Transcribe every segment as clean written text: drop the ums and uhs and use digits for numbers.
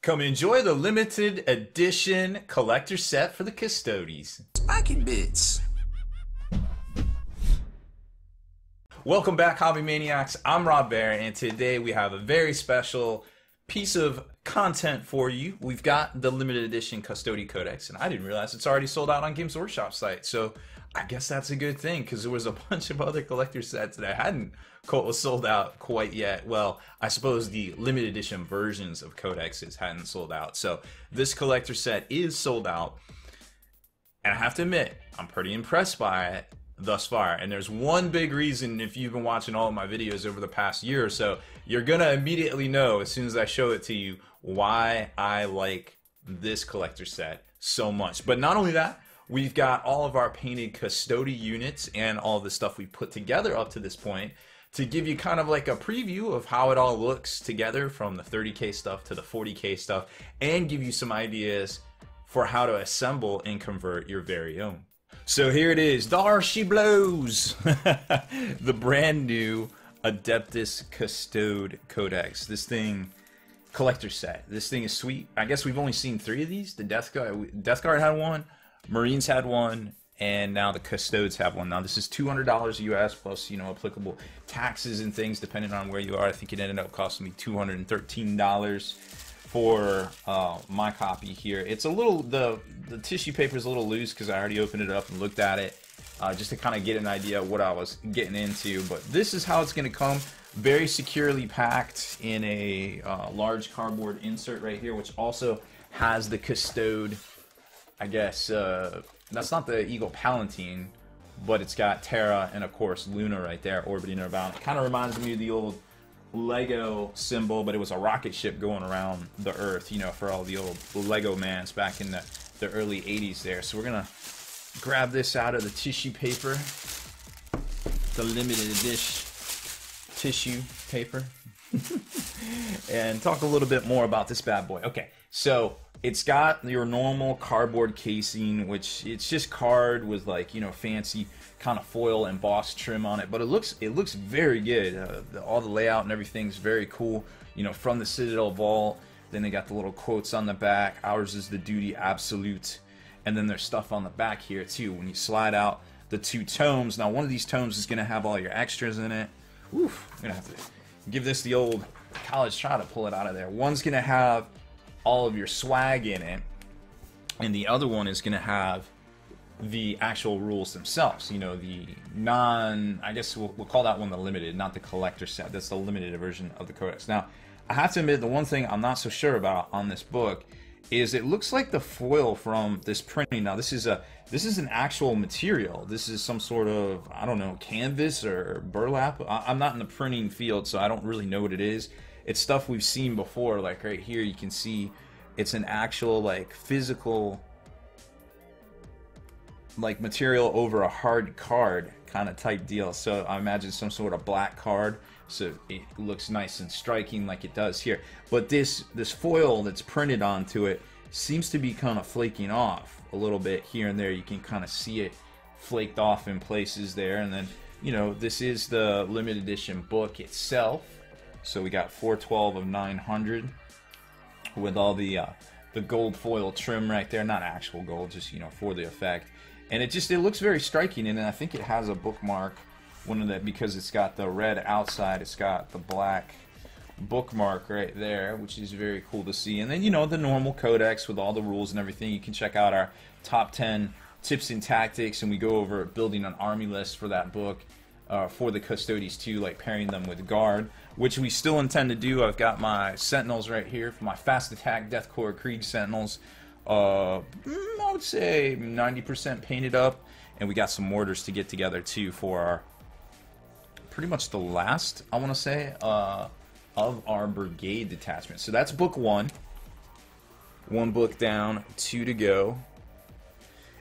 Come enjoy the limited edition collector set for the Custodes. Spiky bits. Welcome back, Hobby Maniacs. I'm Baer, and today we have a very special piece of content for you. We've got the limited edition Custodes Codex, and I didn't realize it's already sold out on Games Workshop site. So I guess that's a good thing, because there was a bunch of other collector sets that hadn't sold out quite yet. Well, I suppose the limited edition versions of codexes hadn't sold out. So this collector set is sold out, and I have to admit, I'm pretty impressed by it thus far. And there's one big reason, if you've been watching all of my videos over the past year or so, you're gonna immediately know as soon as I show it to you why I like this collector set so much. But not only that, we've got all of our painted Custodes units and all the stuff we put together up to this point to give you kind of like a preview of how it all looks together, from the 30K stuff to the 40K stuff, and give you some ideas for how to assemble and convert your very own. So here it is, Dar she blows! The brand new Adeptus Custodes Codex. This thing, collector set. This thing is sweet. I guess we've only seen 3 of these. The Death Guard had one, Marines had one, and now the Custodes have one. Now this is $200 US plus, applicable taxes and things depending on where you are. I think it ended up costing me $213 for my copy here. It's a little, the tissue paper is a little loose because I already opened it up and looked at it just to kind of get an idea of what I was getting into. But this is how it's going to come, very securely packed in a large cardboard insert right here, which also has the Custode, I guess, that's not the Eagle Palatine, but it's got Terra and of course Luna right there orbiting around. It kind of reminds me of the old Lego symbol, but it was a rocket ship going around the Earth, for all the old Lego mans back in the early 80s there. So we're gonna grab this out of the tissue paper, the limited edition tissue paper, and talk a little bit more about this bad boy. Okay, so it's got your normal cardboard casing, which it's just card with like, fancy kind of foil embossed trim on it, but it looks very good. All the layout and everything's very cool, from the Citadel Vault. Then they got the little quotes on the back. Ours is the duty absolute. And then there's stuff on the back here too. When you slide out the 2 tomes, now one of these tomes is gonna have all your extras in it. Oof, I'm gonna have to give this the old college try to pull it out of there. One's gonna have all of your swag in it, and the other one is going to have the actual rules themselves, the I guess we'll call that one the limited, not the collector set. That's the limited version of the codex. Now I have to admit, the one thing I'm not so sure about on this book is it looks like the foil from this printing. Now this is an actual material. This is some sort of, I don't know, canvas or burlap. I'm not in the printing field, so I don't really know what it is. It's stuff we've seen before. Like right here, you can see it's an actual, like, physical, like, material over a hard card kind of type deal. So I imagine some sort of black card, so it looks nice and striking like it does here. But this foil that's printed onto it seems to be kind of flaking off a little bit here and there. You can kind of see it flaked off in places there. And then, this is the limited edition book itself. So we got 412 of 900 with all the gold foil trim right there. Not actual gold, just, for the effect. And it looks very striking. And I think it has a bookmark, one of that, because it's got the red outside, it's got the black bookmark right there, which is very cool to see. And then, the normal codex with all the rules and everything. You can check out our top 10 tips and tactics, and we go over building an army list for that book. For the Custodes too, like pairing them with Guard, which we still intend to do. I've got my Sentinels right here for my fast attack Deathcore Krieg Sentinels. I would say 90% painted up, and we got some mortars to get together too for our pretty much the last, I want to say, of our brigade detachment. So that's book 1. 1 book down, 2 to go.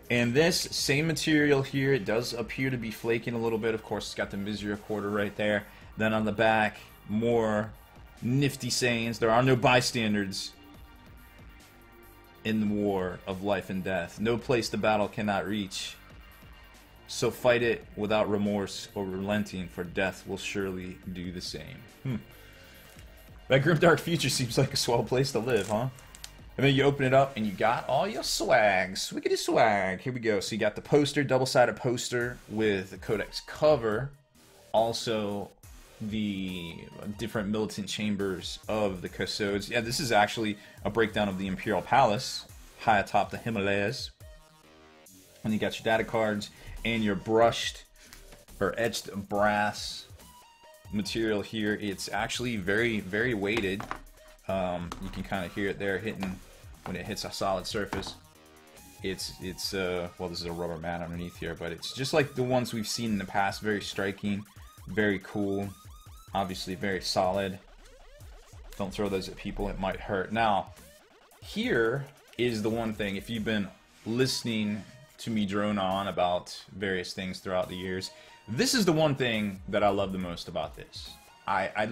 And this same material here, it does appear to be flaking a little bit. Of course, it's got the misericordia right there. Then on the back, more nifty sayings. There are no bystanders in the war of life and death. No place the battle cannot reach. So fight it without remorse or relenting, for death will surely do the same. That grimdark future seems like a swell place to live, huh? And then you open it up and you got all your swag. Swiggity swag. Here we go. So you got the poster, double-sided poster with the codex cover. Also, the different militant chambers of the Custodes. Yeah, this is actually a breakdown of the Imperial Palace, high atop the Himalayas. And you got your data cards and your brushed or etched brass material here. It's actually very, very weighted. You can kind of hear it there hitting when it hits a solid surface. It's well, this is a rubber mat underneath here, but it's just like the ones we've seen in the past. Very striking, very cool, obviously very solid. Don't throw those at people, it might hurt. Now, here is the one thing, if you've been listening to me drone on about various things throughout the years, this is the one thing that I love the most about this. I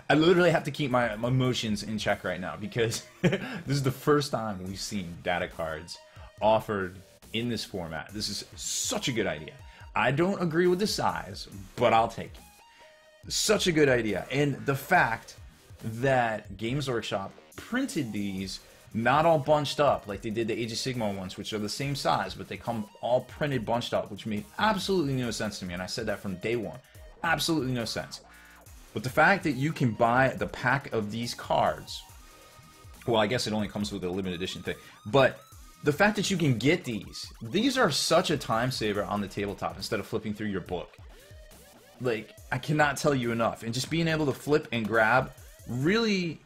literally have to keep my emotions in check right now, because this is the first time we've seen data cards offered in this format. This is such a good idea. I don't agree with the size, but I'll take it. Such a good idea. And the fact that Games Workshop printed these not all bunched up like they did the Age of Sigmar ones, which are the same size, but they come all printed bunched up, which made absolutely no sense to me. And I said that from day one. Absolutely no sense. But the fact that you can buy the pack of these cards, well, I guess it only comes with a limited edition thing, but the fact that you can get these are such a time saver on the tabletop instead of flipping through your book. Like, I cannot tell you enough. And just being able to flip and grab really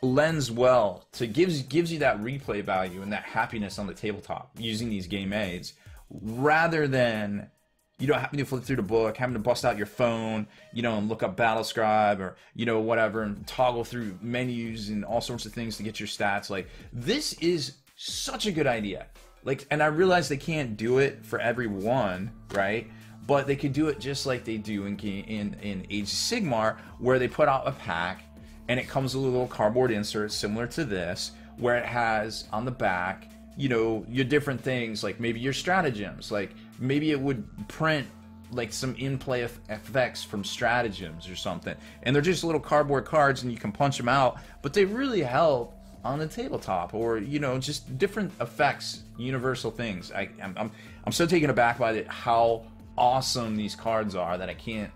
lends well to gives you that replay value and that happiness on the tabletop using these game aids, rather than you don't having to flip through the book, having to bust out your phone, you know, and look up Battlescribe or, you know, whatever, and toggle through menus and all sorts of things to get your stats. Like, this is such a good idea. Like, and I realize they can't do it for everyone, right? But they could do it just like they do in Age of Sigmar, where they put out a pack and it comes with a little cardboard insert similar to this, where it has on the back, you know, your different things, like maybe your stratagems, like maybe it would print like some in-play effects from stratagems or something, and they're just little cardboard cards and you can punch them out, but they really help on the tabletop, or, you know, just different effects, universal things. I'm so taken aback by how awesome these cards are that I can't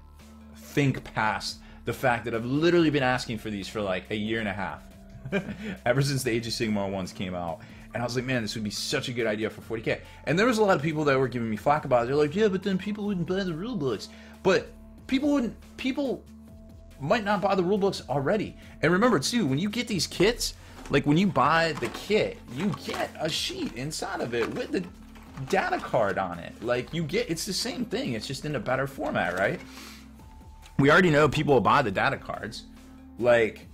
think past the fact that I've literally been asking for these for like a year and a half ever since the Age of Sigmar ones came out. And I was like, man, this would be such a good idea for 40K. And there was a lot of people that were giving me flack about it. They're like, yeah, but then people wouldn't buy the rule books. But people might not buy the rule books already. And remember too, when you get these kits, like when you buy the kit, you get a sheet inside of it with the data card on it. Like, you get, it's the same thing, it's just in a better format, right? We already know people will buy the data cards. Like,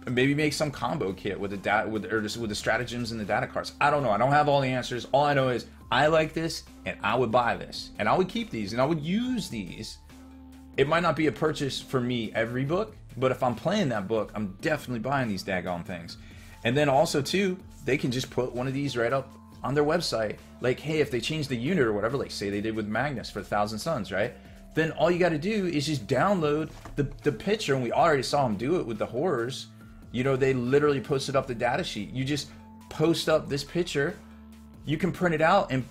maybe make some combo kit with the stratagems and the data cards. I don't know. I don't have all the answers. All I know is I like this, and I would buy this, and I would keep these, and I would use these. It might not be a purchase for me every book, but if I'm playing that book, I'm definitely buying these daggone things. And then also too, they can just put one of these right up on their website. Like, hey, if they change the unit or whatever, like say they did with Magnus for 1,000 Suns, right? Then all you got to do is just download the picture, and we already saw them do it with the horrors. You know, they literally posted up the data sheet. You just post up this picture, you can print it out and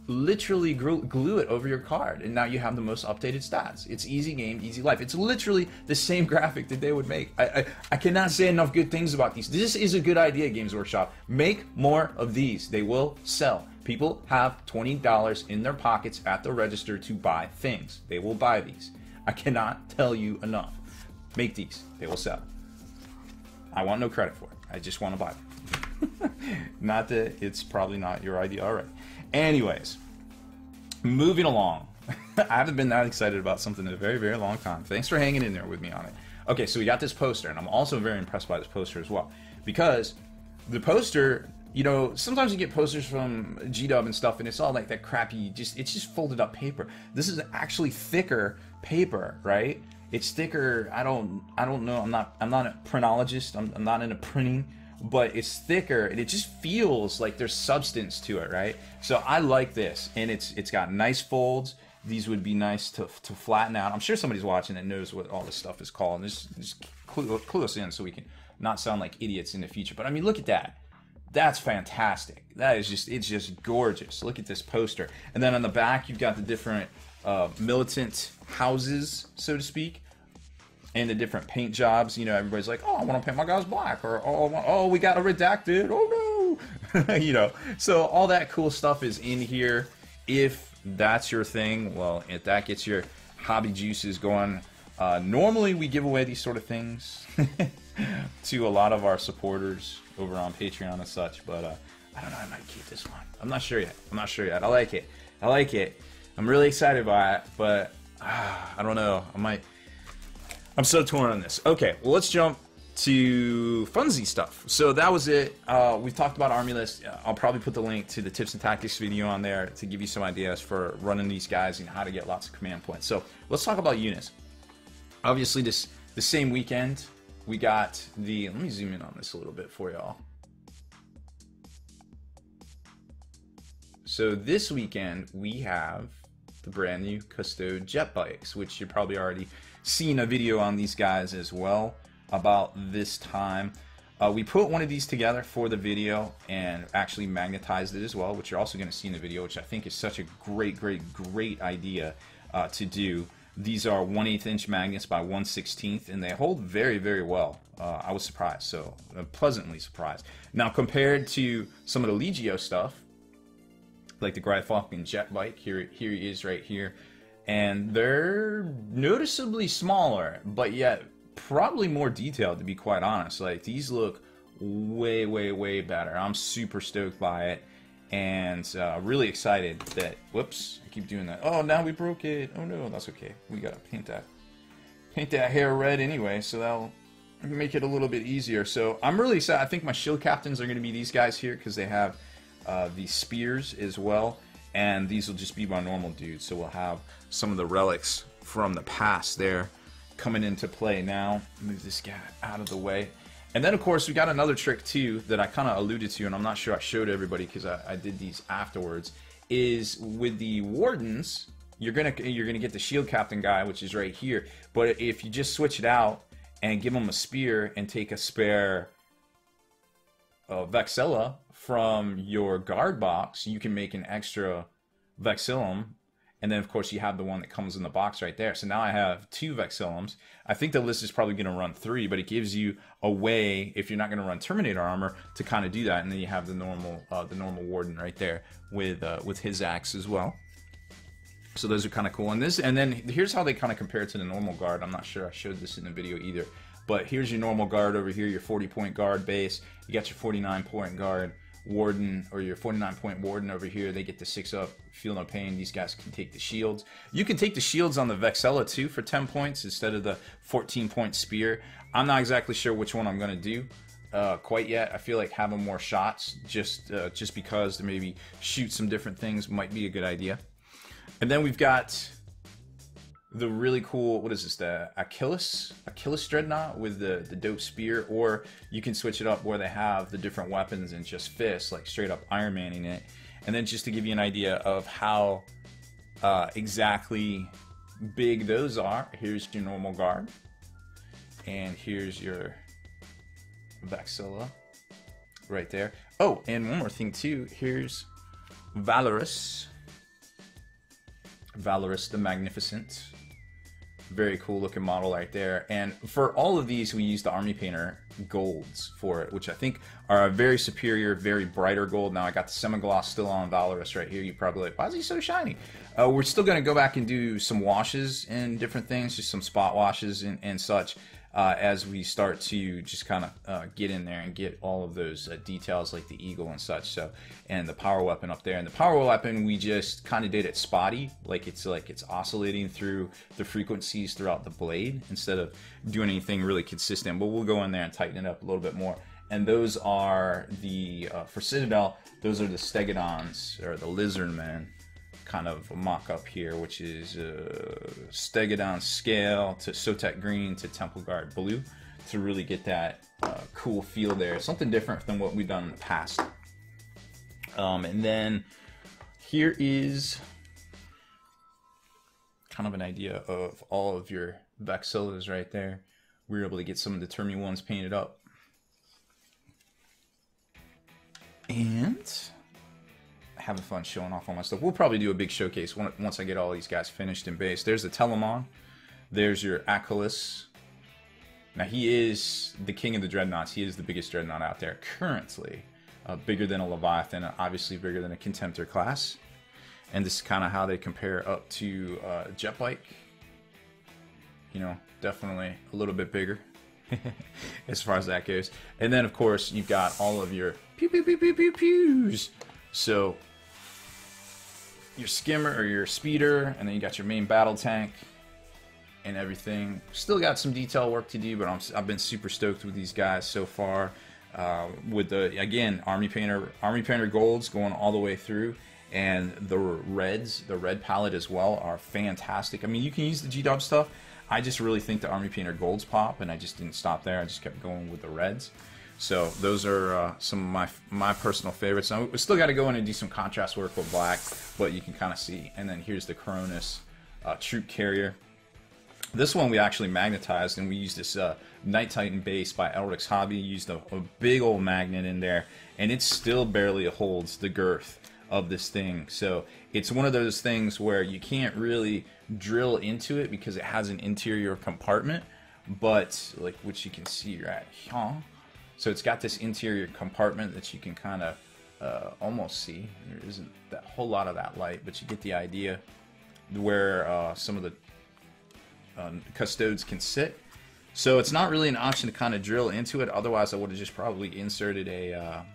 literally glue it over your card, and now you have the most updated stats. It's easy game, easy life. It's literally the same graphic that they would make. I cannot say enough good things about these. This is a good idea, Games Workshop. Make more of these. They will sell. People have $20 in their pockets at the register to buy things. They will buy these. I cannot tell you enough. Make these. They will sell. I want no credit for it. I just want to buy them. Not that it's probably not your idea already. Anyways, moving along. I haven't been that excited about something in a very, very long time. Thanks for hanging in there with me on it. Okay, so we got this poster, and I'm also very impressed by this poster as well. Because the poster, you know, sometimes you get posters from G-Dub and stuff, and it's all like that crappy, it's just folded up paper. This is actually thicker paper, right? It's thicker. I don't know. I'm not a printologist. I'm not into printing, but it's thicker, and it just feels like there's substance to it, right? So I like this, and it's got nice folds. These would be nice to flatten out. I'm sure somebody's watching that knows what all this stuff is called. And just clue us in so we can not sound like idiots in the future. But I mean, look at that. That's fantastic. That is just, it's just gorgeous. Look at this poster. And then on the back, you've got the different militant houses, so to speak, and the different paint jobs. You know, everybody's like, oh, I want to paint my guys black, or oh, we got a redacted. Oh no, you know. So all that cool stuff is in here. If that's your thing, well, if that gets your hobby juices going, normally we give away these sort of things to a lot of our supporters over on Patreon and such, but I don't know, I might keep this one. I'm not sure yet. I like it. I'm really excited by it, but I don't know. I'm so torn on this. Okay, well, let's jump to funsy stuff. So that was it. We've talked about Army List. I'll probably put the link to the tips and tactics video on there to give you some ideas for running these guys and how to get lots of command points. So let's talk about units. Obviously, the same weekend, we got the... Let me zoom in on this a little bit for y'all. So this weekend, we have the brand new Custode jet bikes, which you're probably already seen a video on these guys as well about this time. We put one of these together for the video and actually magnetized it as well, which you're also going to see in the video, which I think is such a great idea to do. These are 1/8 inch magnets by 1/16, and they hold very, very well. I was surprised, so pleasantly surprised. Now, compared to some of the Legio stuff, like the Greifalken jet bike, here he is right here, and they're noticeably smaller, but yet probably more detailed, to be quite honest. Like, these look way better. I'm super stoked by it, and really excited that... Whoops, I keep doing that. Oh, now we broke it. Oh no, that's okay. We gotta paint that hair red anyway, so that'll make it a little bit easier. So I'm really excited. I think my shield captains are going to be these guys here, because they have these spears as well, and these will just be my normal dudes. So we'll have some of the relics from the past there coming into play now. Move this guy out of the way. And then, of course, we got another trick, too, that I kind of alluded to, and I'm not sure I showed everybody because I did these afterwards, is with the Wardens, you're gonna get the shield captain guy, which is right here. But if you just switch it out and give him a spear and take a spare Vexilla from your guard box, you can make an extra Vexillum. And then, of course, you have the one that comes in the box right there. So now I have 2 Vexillums. I think the list is probably going to run 3, but it gives you a way, if you're not going to run Terminator armor, to kind of do that. And then you have the normal Warden right there with his axe as well. So those are kind of cool. And then here's how they kind of compare to the normal guard. I'm not sure I showed this in the video either. But here's your normal guard over here, your 40-point guard base. You got your 49-point guard Warden, or your 49-point Warden over here. They get the 6-up, feel no pain. These guys can take the shields. You can take the shields on the Vexilla too for 10 points instead of the 14-point spear. I'm not exactly sure which one I'm going to do quite yet. I feel like having more shots just because to maybe shoot some different things might be a good idea. And then we've got the really cool, what is this, the Achilles Dreadnought with the dope spear, or you can switch it up where they have the different weapons and just fists, like straight up Iron Manning it. And then just to give you an idea of how exactly big those are, here's your normal guard, and here's your Vexilla right there. Oh, and one more thing too, here's Valorous the Magnificent. Very cool looking model right there. And for all of these, we use the Army Painter golds for it, which I think are a very superior, very brighter gold. Now I got the semi-gloss still on Valorous right here. You're probably like, why is he so shiny? We're still going to go back and do some washes and different things, just some spot washes and such, as we start to just kind of get in there and get all of those details like the eagle and such. So, and the power weapon up there. And the power weapon, we just kind of did it spotty, like it's oscillating through the frequencies throughout the blade instead of doing anything really consistent. But we'll go in there and tighten it up a little bit more. And those are the for Citadel, those are the Stegodons, or the Lizardmen kind of mock-up here, which is Stegodon Scale to Sotek Green to Temple Guard Blue, to really get that cool feel there. Something different than what we've done in the past. And then here is kind of an idea of all of your Vexillas right there. We were able to get some of the Termi ones painted up. And having fun showing off all my stuff. We'll probably do a big showcase once I get all these guys finished in base. There's the Telemon. There's your Achilles. Now he is the king of the dreadnoughts. He is the biggest dreadnought out there currently. Bigger than a Leviathan, obviously bigger than a Contemptor class. And this is kind of how they compare up to Jet Bike. You know, definitely a little bit bigger as far as that goes. And then, of course, you've got all of your pew pew pew pew pew pews. So your skimmer or your speeder, and then you got your main battle tank and everything. Still got some detail work to do, but I've been super stoked with these guys so far. With the, again, Army Painter golds going all the way through. And the reds, the red palette as well, are fantastic. I mean, you can use the G-Dub stuff. I just really think the Army Painter golds pop, and I just didn't stop there. I just kept going with the reds. So those are some of my personal favorites. Now, we still got to go in and do some contrast work with black, but you can kind of see. And then here's the Cronus Troop Carrier. This one we actually magnetized, and we used this Night Titan base by Eldrick's Hobby. Used a big old magnet in there, and it still barely holds the girth of this thing. So it's one of those things where you can't really drill into it because it has an interior compartment, but like, which you can see right here. So it's got this interior compartment that you can kind of almost see. There isn't that whole lot of that light, but you get the idea where some of the custodes can sit. So it's not really an option to kind of drill into it. Otherwise, I would have just probably inserted a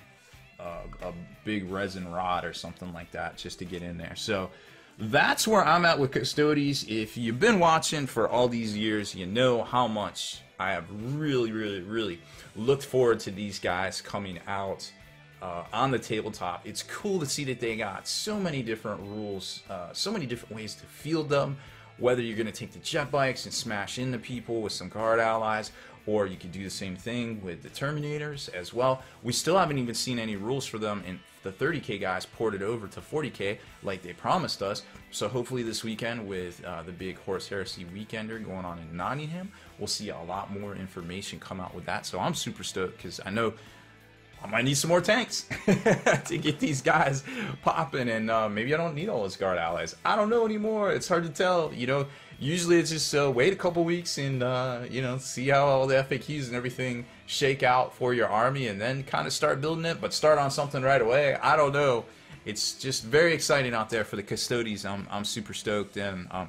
big resin rod or something like that just to get in there. So that's where I'm at with Custodes. If you've been watching for all these years, you know how much I have really looked forward to these guys coming out on the tabletop. It's cool to see that they got so many different rules, so many different ways to field them, whether you're going to take the jet bikes and smash into people with some guard allies, or you could do the same thing with the Terminators as well. We still haven't even seen any rules for them, and the 30K guys ported over to 40K like they promised us. So hopefully this weekend with the big Horus Heresy Weekender going on in Nottingham, we'll see a lot more information come out with that. So I'm super stoked because I know I might need some more tanks to get these guys popping, and maybe I don't need all those guard allies. I don't know anymore. It's hard to tell. You know, usually it's just wait a couple weeks and you know, see how all the FAQs and everything shake out for your army, and then kind of start building it. But start on something right away. I don't know. It's just very exciting out there for the Custodes. I'm super stoked, and I'm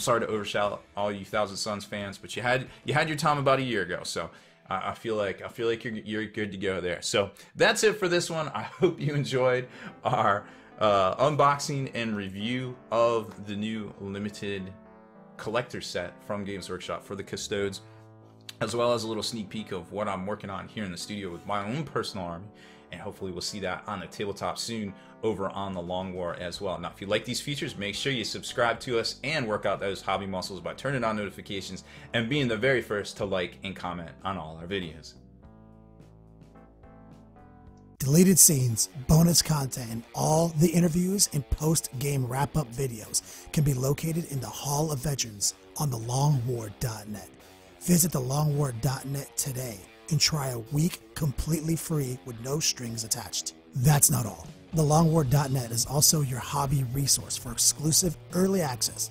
sorry to overshout all you Thousand Suns fans, but you had your time about a year ago. So I feel like you're good to go there. So that's it for this one. I hope you enjoyed our unboxing and review of the new limited collector set from Games Workshop for the Custodes, as well as a little sneak peek of what I'm working on here in the studio with my own personal army. And hopefully we'll see that on the tabletop soon over on the Long War as well. Now, if you like these features, make sure you subscribe to us and work out those hobby muscles by turning on notifications and being the very first to like and comment on all our videos. Deleted scenes, bonus content, and all the interviews and post-game wrap-up videos can be located in the Hall of Veterans on thelongwar.net. Visit thelongwar.net today and try a week completely free with no strings attached. That's not all. Thelongwar.net is also your hobby resource for exclusive early access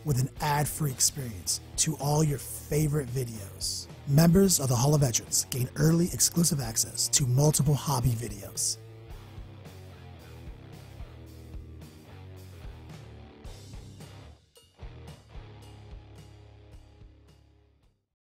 with an ad-free experience to all your favorite videos. Members of the Hall of Veterans gain early exclusive access to multiple hobby videos.